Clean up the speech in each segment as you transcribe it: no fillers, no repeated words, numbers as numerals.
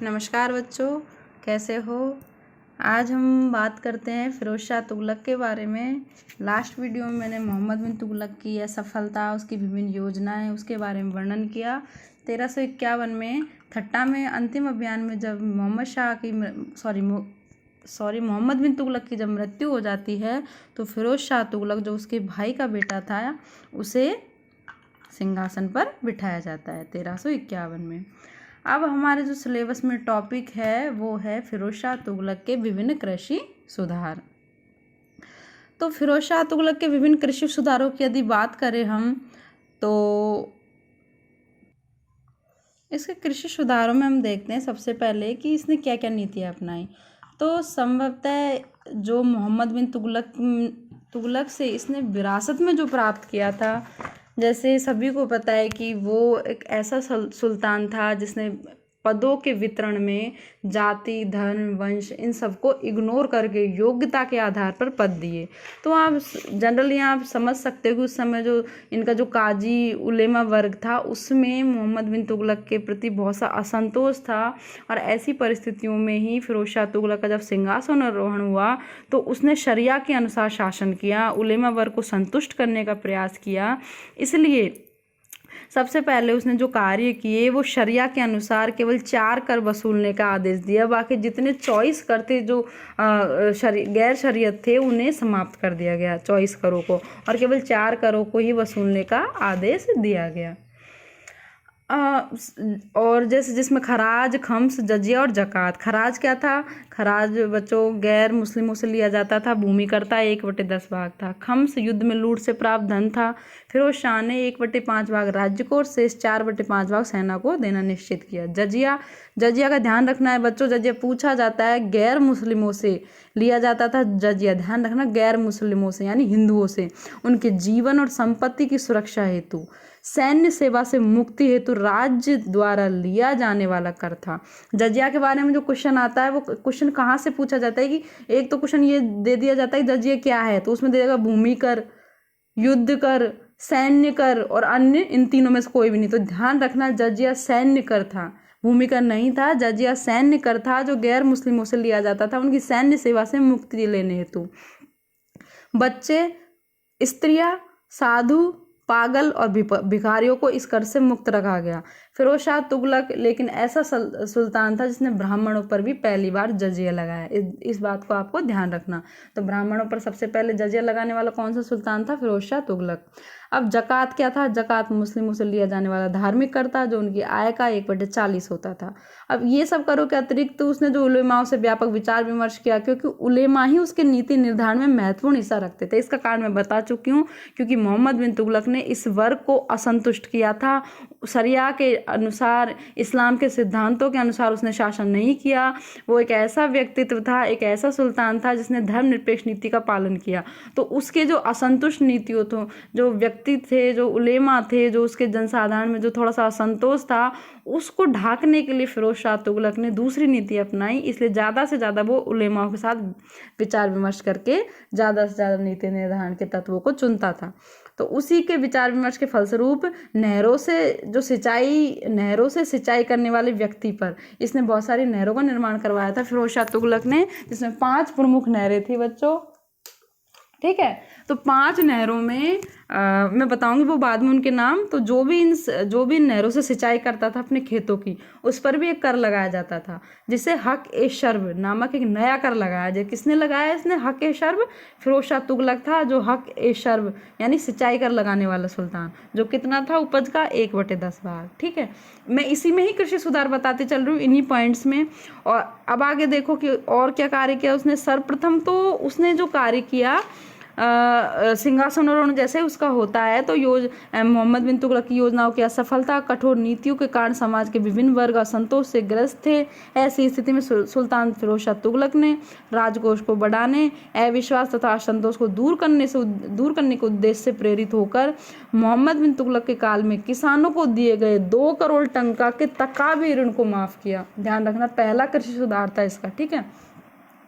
नमस्कार बच्चों, कैसे हो। आज हम बात करते हैं फिरोज शाह तुगलक के बारे में। लास्ट वीडियो में मैंने मोहम्मद बिन तुगलक की असफलता, उसकी विभिन्न योजनाएं, उसके बारे में वर्णन किया। 1351 में ठट्टा में अंतिम अभियान में जब मोहम्मद बिन तुगलक की जब मृत्यु हो जाती है तो फिरोज शाह तुगलक, जो उसके भाई का बेटा था, उसे सिंहासन पर बिठाया जाता है 1351 में। अब हमारे जो सिलेबस में टॉपिक है वो है फिरोज शाह तुगलक के विभिन्न कृषि सुधार। तो फिरोज शाह तुगलक के विभिन्न कृषि सुधारों की यदि बात करें हम, तो इसके कृषि सुधारों में हम देखते हैं सबसे पहले कि इसने क्या क्या नीतियाँ अपनाई। तो संभवतः जो मोहम्मद बिन तुगलक से इसने विरासत में जो प्राप्त किया था, जैसे सभी को पता है कि वो एक ऐसा सुल्तान था जिसने पदों के वितरण में जाति, धर्म, वंश, इन सबको इग्नोर करके योग्यता के आधार पर पद दिए। तो आप जनरली आप समझ सकते हो कि उस समय जो इनका जो काजी उलेमा वर्ग था, उसमें मोहम्मद बिन तुगलक के प्रति बहुत सा असंतोष था। और ऐसी परिस्थितियों में ही फिरोज शाह तुगलक का जब सिंहासनारोहण हुआ तो उसने शरिया के अनुसार शासन किया, उलेमा वर्ग को संतुष्ट करने का प्रयास किया। इसलिए सबसे पहले उसने जो कार्य किए वो शरिया के अनुसार केवल 4 कर वसूलने का आदेश दिया। बाकी जितने 24 कर थे जो गैर शरीयत थे उन्हें समाप्त कर दिया गया, 24 करों को, और केवल 4 करों को ही वसूलने का आदेश दिया गया। और जैसे जिसमें खराज, खम्स, जजिया और जक़ात। खराज क्या था? खराज बच्चों गैर मुस्लिमों से लिया जाता था। भूमि करता 1/10 भाग था। खम्स युद्ध में लूट से प्राप्त धन था। फिरोज शाह ने 1/5 भाग राज्य को और शेष 4/5 भाग सेना को देना निश्चित किया। जजिया का ध्यान रखना है बच्चों, जजिया पूछा जाता है, गैर मुस्लिमों से लिया जाता था जजिया। ध्यान रखना, गैर मुस्लिमों से यानी हिंदुओं से, उनके जीवन और संपत्ति की सुरक्षा हेतु। सैन्य सेवा से मुक्ति हेतु राज्य द्वारा लिया जाने वाला कर था। जजिया के बारे में जो क्वेश्चन आता है वो क्वेश्चन कहाँ से पूछा जाता है कि एक तो क्वेश्चन ये दे दिया जाता है जजिया क्या है, तो उसमें देगा भूमि कर, युद्ध कर, सैन्य कर और अन्य, इन तीनों में से कोई भी नहीं। तो ध्यान रखना, जजिया सैन्य कर था, भूमि कर नहीं था। जजिया सैन्य कर था जो गैर मुस्लिमों से लिया जाता था उनकी सैन्य सेवा से मुक्ति लेने हेतु। बच्चे, स्त्रियां, साधु, पागल और भिखारियों को इस कर से मुक्त रखा गया। फिरोज शाह तुगलक लेकिन ऐसा सुल्तान था जिसने ब्राह्मणों पर भी पहली बार जजिया लगाया। इस बात को आपको ध्यान रखना। तो ब्राह्मणों पर सबसे पहले जजिया लगाने वाला कौन सा सुल्तान था? फिरोज शाह तुगलक। अब जक़ात क्या था? जक़ात मुस्लिमों से लिया जाने वाला धार्मिक कर था जो उनकी आय का 1/40 होता था। अब ये सब करों के अतिरिक्त तो उसने जो उलेमाओं से व्यापक विचार विमर्श किया, क्योंकि उलेमा ही उसके नीति निर्धारण में महत्वपूर्ण हिस्सा रखते थे। इसका कारण मैं बता चुकी हूँ, क्योंकि मोहम्मद बिन तुगलक ने इस वर्ग को असंतुष्ट किया था। शरिया के अनुसार, इस्लाम के सिद्धांतों के अनुसार उसने शासन नहीं किया। वो एक ऐसा व्यक्तित्व था, एक ऐसा सुल्तान था जिसने धर्मनिरपेक्ष नीति का पालन किया। तो उसके जो असंतुष्ट नीतियों थे, जो व्यक्ति थे, जो उलेमा थे, जो उसके जनसाधारण में जो थोड़ा सा असंतोष था, उसको ढाकने के लिए फिरोज शाह तुगलक ने दूसरी नीति अपनाई। इसलिए ज़्यादा से ज़्यादा वो उलेमाओं के साथ विचार विमर्श करके ज़्यादा से ज़्यादा नीति निर्धारण के तत्वों को चुनता था। तो उसी के विचार विमर्श के फलस्वरूप नहरों से सिंचाई करने वाले व्यक्ति पर इसने बहुत सारी नहरों का निर्माण करवाया था फिरोज शाह तुगलक ने, जिसमें 5 प्रमुख नहरें थी बच्चों। ठीक है, तो 5 नहरों में मैं बताऊंगी वो बाद में उनके नाम। तो जो भी इन नहरों से सिंचाई करता था अपने खेतों की, उस पर भी एक कर लगाया जाता था, जिसे हक ए शर्ब नामक एक नया कर लगाया जाए। किसने लगाया? इसने हक ए शर्ब, फिरोज शाह तुगलक था जो हक ए शर्ब यानी सिंचाई कर लगाने वाला सुल्तान, जो कितना था? उपज का 1/10 भाग। ठीक है, मैं इसी में ही कृषि सुधार बताते चल रही हूँ, इन्हीं पॉइंट्स में। और अब आगे देखो कि और क्या कार्य किया उसने। सर्वप्रथम तो उसने जो कार्य किया, सिंहासनारोहण जैसे उसका होता है, तो मोहम्मद बिन तुगलक की योजनाओं की असफलता, कठोर नीतियों के कारण समाज के विभिन्न वर्ग असंतोष से ग्रस्त थे। ऐसी स्थिति में सुल्तान फिरोज शाह तुगलक ने राजकोष को बढ़ाने, अविश्वास तथा असंतोष को दूर करने के उद्देश्य से प्रेरित होकर मोहम्मद बिन तुगलक के काल में किसानों को दिए गए 2 करोड़ टंका के तकावी ऋण को माफ किया। ध्यान रखना, पहला कृषि सुधार था इसका। ठीक है,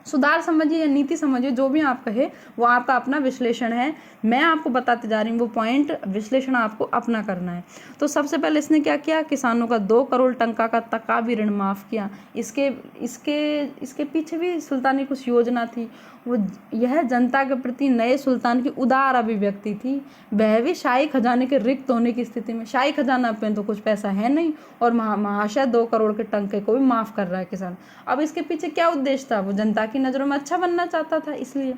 सुधार समझिए या नीति समझिए, जो भी आप कहे वो आपका अपना विश्लेषण है। मैं आपको बताते जा रही हूँ वो पॉइंट, विश्लेषण आपको अपना करना है। तो सबसे पहले इसने क्या किया, किसानों का 2 करोड़ टंका का तकावी ऋण माफ़ किया। इसके इसके इसके पीछे भी सुल्तानी कुछ योजना थी। वो यह जनता के प्रति नए सुल्तान की उदार अभिव्यक्ति थी। वह भी शाही खजाने के रिक्त होने की स्थिति में, शाही खजाना पे तो कुछ पैसा है नहीं और महाशय 2 करोड़ के टंके को भी माफ़ कर रहा है किसान। अब इसके पीछे क्या उद्देश्य था, वो जनता की नज़रों में अच्छा बनना चाहता था। इसलिए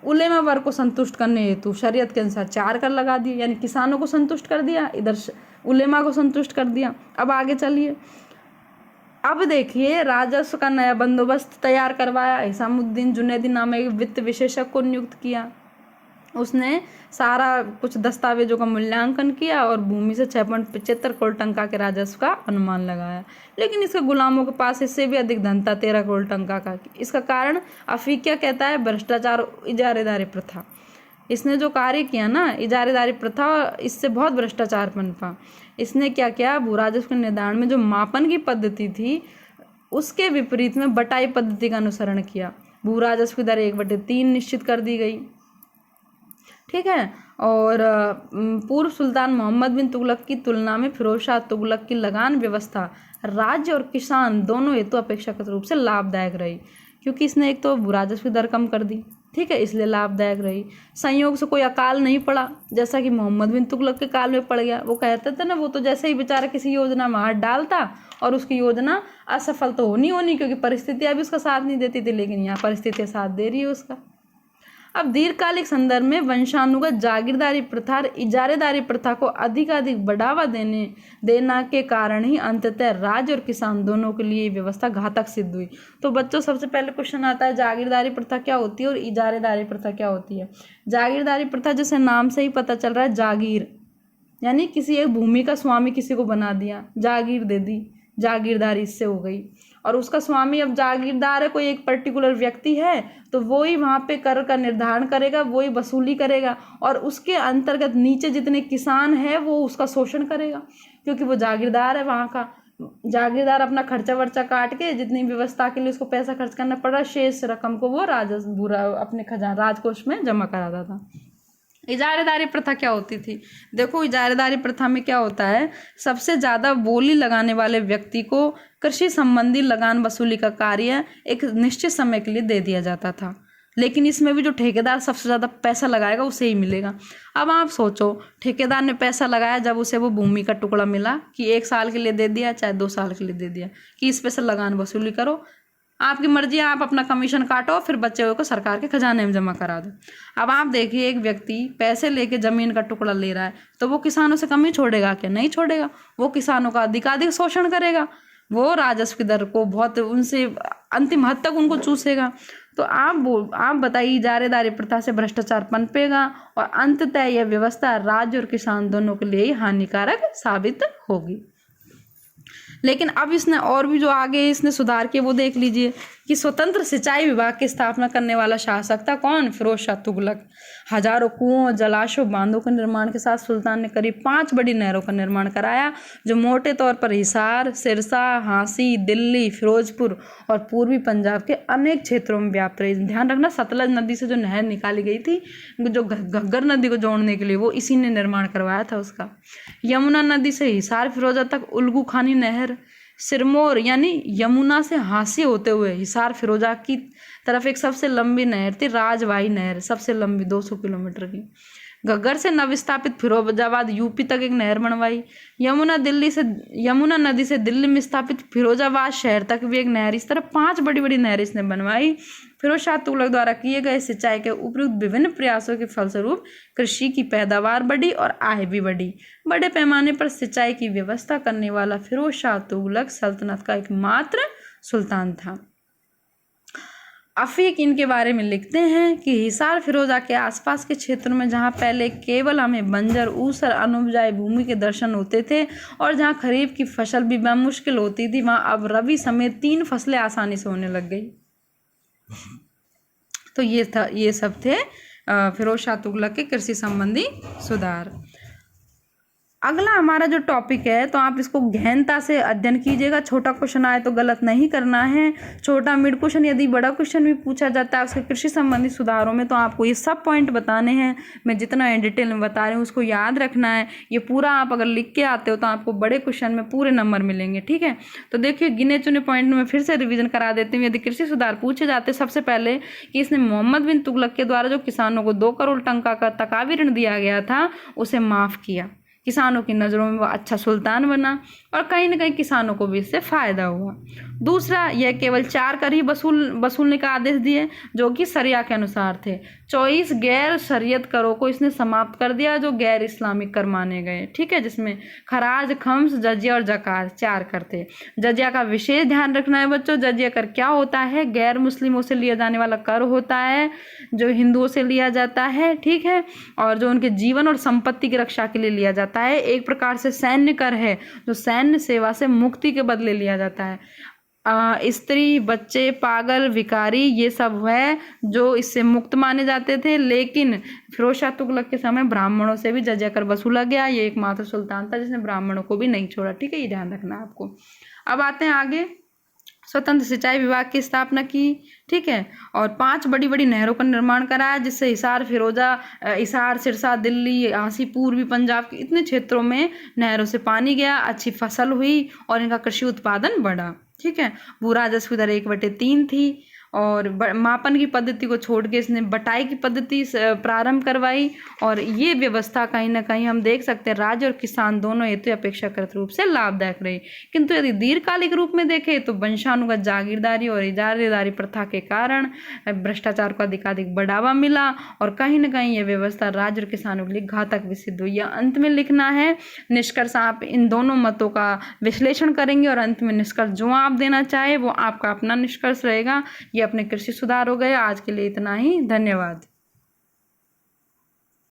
उलेमा वर्ग को संतुष्ट करने हेतु शरीयत के अनुसार 4 कर लगा दिए, यानी किसानों को संतुष्ट कर दिया, इधर उलेमा को संतुष्ट कर दिया। अब आगे चलिए, अब देखिए राजस्व का नया बंदोबस्त तैयार करवाया। हिसामुद्दीन जुनैदी नाम एक वित्त विशेषज्ञ को नियुक्त किया। उसने सारा कुछ दस्तावेजों का मूल्यांकन किया और भूमि से 6.75 करोड़ टंका के राजस्व का अनुमान लगाया। लेकिन इसके गुलामों के पास इससे भी अधिक धन था, 13 करोड़ टंका का। इसका कारण अफीक क्या कहता है, भ्रष्टाचार, इजारेदारी प्रथा। इसने जो कार्य किया ना, इजारेदारी प्रथा, इससे बहुत भ्रष्टाचार पनपा। इसने क्या किया, भू राजस्व के निर्धारण में जो मापन की पद्धति थी उसके विपरीत में बटाई पद्धति का अनुसरण किया। भू राजस्व की दर 1/3 निश्चित कर दी गई, ठीक है। और पूर्व सुल्तान मोहम्मद बिन तुगलक की तुलना में फिरोज शाह तुगलक की लगान व्यवस्था राज्य और किसान दोनों हेतु अपेक्षाकृत रूप से लाभदायक रही, क्योंकि इसने एक तो भू राजस्व की दर कम कर दी, ठीक है, इसलिए लाभदायक रही। संयोग से कोई अकाल नहीं पड़ा, जैसा कि मोहम्मद बिन तुगलक के काल में पड़ गया। वो कहते थे ना, वो तो जैसे ही बेचारा किसी योजना में हाथ डालता और उसकी योजना असफल तो होनी, क्योंकि परिस्थितियाँ भी उसका साथ नहीं देती थी, लेकिन यहाँ परिस्थितियाँ साथ दे रही है उसका। अब दीर्घकालिक संदर्भ में वंशानुगत जागीरदारी प्रथा और इजारेदारी प्रथा को अधिकाधिक बढ़ावा देना के कारण ही अंततः राज्य और किसान दोनों के लिए व्यवस्था घातक सिद्ध हुई। तो बच्चों, सबसे पहले क्वेश्चन आता है, जागीरदारी प्रथा क्या होती है और इजारेदारी प्रथा क्या होती है। जागीरदारी प्रथा, जैसे नाम से ही पता चल रहा है, जागीर यानी किसी एक भूमि का स्वामी किसी को बना दिया, जागीर दे दी, जागीरदारी इससे हो गई। और उसका स्वामी अब जागीरदार है, कोई एक पर्टिकुलर व्यक्ति है, तो वो ही वहाँ पे कर का निर्धारण करेगा, वो ही वसूली करेगा और उसके अंतर्गत नीचे जितने किसान है वो उसका शोषण करेगा, क्योंकि वो जागीरदार है वहाँ का। जागीरदार अपना खर्चा वर्चा काट के जितनी व्यवस्था के लिए उसको पैसा खर्च करना पड़ा, शेष रकम को वो अपने राजकोष में जमा कराता था। इजारेदारी प्रथा क्या होती थी, देखो इजारेदारी प्रथा में क्या होता है, सबसे ज़्यादा बोली लगाने वाले व्यक्ति को कृषि संबंधी लगान वसूली का कार्य एक निश्चित समय के लिए दे दिया जाता था, लेकिन इसमें भी जो ठेकेदार सबसे ज़्यादा पैसा लगाएगा उसे ही मिलेगा। अब आप सोचो, ठेकेदार ने पैसा लगाया, जब उसे वो भूमि का टुकड़ा मिला कि 1 साल के लिए दे दिया चाहे 2 साल के लिए दे दिया कि इस पे से लगान वसूली करो, आपकी मर्जी है, आप अपना कमीशन काटो, फिर बचे हुए को सरकार के खजाने में जमा करा दो। अब आप देखिए, एक व्यक्ति पैसे लेके ज़मीन का टुकड़ा ले रहा है, तो वो किसानों से कम ही छोड़ेगा क्या? नहीं छोड़ेगा, वो किसानों का अधिकाधिक शोषण करेगा, वो राजस्व की दर को बहुत उनसे अंतिम हद तक उनको चूसेगा। तो आप बताइए, इजारेदारी प्रथा से भ्रष्टाचार पनपेगा और अंततः यह व्यवस्था राज्य और किसान दोनों के लिए हानिकारक साबित होगी। लेकिन अब इसने और भी जो आगे इसने सुधार किए वो देख लीजिए कि स्वतंत्र सिंचाई विभाग की स्थापना करने वाला शासक था कौन? फिरोज शाह तुगलक। हजारों कुओं, जलाशयों, बांधों के निर्माण के साथ सुल्तान ने करीब 5 बड़ी नहरों का निर्माण कराया, जो मोटे तौर पर हिसार, सिरसा, हांसी, दिल्ली, फिरोजपुर और पूर्वी पंजाब के अनेक क्षेत्रों में व्याप्त रही। ध्यान रखना, सतलज नदी से जो नहर निकाली गई थी, जो घग्गर नदी को जोड़ने के लिए, वो इसी ने निर्माण करवाया था उसका। यमुना नदी से हिसार फिरोजा तक उल्गू खानी नहर, सिरमौर यानी यमुना से हांसी होते हुए हिसार फिरोजा की तरफ एक सबसे लंबी नहर थी, राजवाही नहर, सबसे लंबी 200 किलोमीटर की। घग्गर से नवस्थापित फिरोजाबाद यूपी तक एक नहर बनवाई। यमुना नदी से दिल्ली में स्थापित फिरोजाबाद शहर तक भी एक नहर। इस तरह 5 बड़ी बड़ी नहरें इसने बनवाई। फिरोज शाह तुगलक द्वारा किए गए सिंचाई के उपयुक्त विभिन्न प्रयासों के फलस्वरूप कृषि की पैदावार बढ़ी और आय भी बढ़ी। बड़े पैमाने पर सिंचाई की व्यवस्था करने वाला फिरोज शाह तुगलक सल्तनत का एकमात्र सुल्तान था। अफीक इनके बारे में लिखते हैं कि हिसार फिरोजा के आसपास के क्षेत्रों में, जहाँ पहले केवल हमें बंजर, ऊसर, अनुपजाऊ भूमि के दर्शन होते थे और जहाँ खरीफ की फसल भी मुश्किल होती थी, वहाँ अब रबी समेत 3 फसलें आसानी से होने लग गई। तो ये सब थे फिरोज शाह तुगलक के कृषि संबंधी सुधार। अगला हमारा जो टॉपिक है तो आप इसको गहनता से अध्ययन कीजिएगा। छोटा क्वेश्चन आए तो गलत नहीं करना है। छोटा मिड क्वेश्चन यदि बड़ा क्वेश्चन भी पूछा जाता है उसके कृषि संबंधी सुधारों में तो आपको ये सब पॉइंट बताने हैं। मैं जितना डिटेल में बता रही हूँ उसको याद रखना है। ये पूरा आप अगर लिख के आते हो तो आपको बड़े क्वेश्चन में पूरे नंबर मिलेंगे। ठीक है, तो देखिए गिने चुने पॉइंट में फिर से रिविजन करा देते हैं। यदि कृषि सुधार पूछे जाते सबसे पहले कि इसने मोहम्मद बिन तुगलक के द्वारा जो किसानों को 2 करोड़ टंका का तकावी ऋण दिया गया था उसे माफ़ किया। किसानों की नज़रों में वो अच्छा सुल्तान बना और कहीं ना कहीं किसानों को भी इससे फ़ायदा हुआ। दूसरा, यह केवल 4 कर ही वसूलने का आदेश दिए जो कि शरिया के अनुसार थे। 24 गैर शरीयत करों को इसने समाप्त कर दिया जो गैर इस्लामिक कर माने गए। ठीक है, जिसमें खराज, खम्स, जजिया और ज़कात 4 कर थे। जजिया का विशेष ध्यान रखना है बच्चों। जजिया कर क्या होता है? गैर मुस्लिमों से लिया जाने वाला कर होता है जो हिंदुओं से लिया जाता है। ठीक है, और जो उनके जीवन और संपत्ति की रक्षा के लिए लिया जाता है। एक प्रकार से सैन्य कर है जो सैन्य सेवा से मुक्ति के बदले लिया जाता है। स्त्री, बच्चे, पागल, भिखारी ये सब है जो इससे मुक्त माने जाते थे। लेकिन फिरोज शाह तुगलक के समय ब्राह्मणों से भी जजिया कर वसूला गया। ये एकमात्र सुल्तान था जिसने ब्राह्मणों को भी नहीं छोड़ा। ठीक है, ये ध्यान रखना है आपको। अब आते हैं आगे। स्वतंत्र सिंचाई विभाग की स्थापना की। ठीक है, और 5 बड़ी बड़ी नहरों का निर्माण कराया जिससे हिसार, सिरसा, दिल्ली, आसी, पूर्वी पंजाब के इतने क्षेत्रों में नहरों से पानी गया। अच्छी फसल हुई और इनका कृषि उत्पादन बढ़ा। ठीक है, भू राजस्व दर 1/3 थी और मापन की पद्धति को छोड़ के इसने बटाई की पद्धति प्रारंभ करवाई। और ये व्यवस्था कहीं ना कहीं हम देख सकते हैं राज्य और किसान दोनों हेतु अपेक्षाकृत रूप से लाभदायक रही। किंतु यदि दीर्घकालिक रूप में देखें तो वंशानुगत जागीरदारी और इजारेदारी प्रथा के कारण भ्रष्टाचार को अधिकाधिक बढ़ावा मिला और कहीं ना कहीं यह व्यवस्था राज्य और किसानों के लिए घातक भी सिद्ध हुई। अंत में लिखना है निष्कर्ष। आप इन दोनों मतों का विश्लेषण करेंगे और अंत में निष्कर्ष जो आप देना चाहे वो आपका अपना निष्कर्ष रहेगा। ये अपने कृषि सुधार हो गए। आज के लिए इतना ही। धन्यवाद।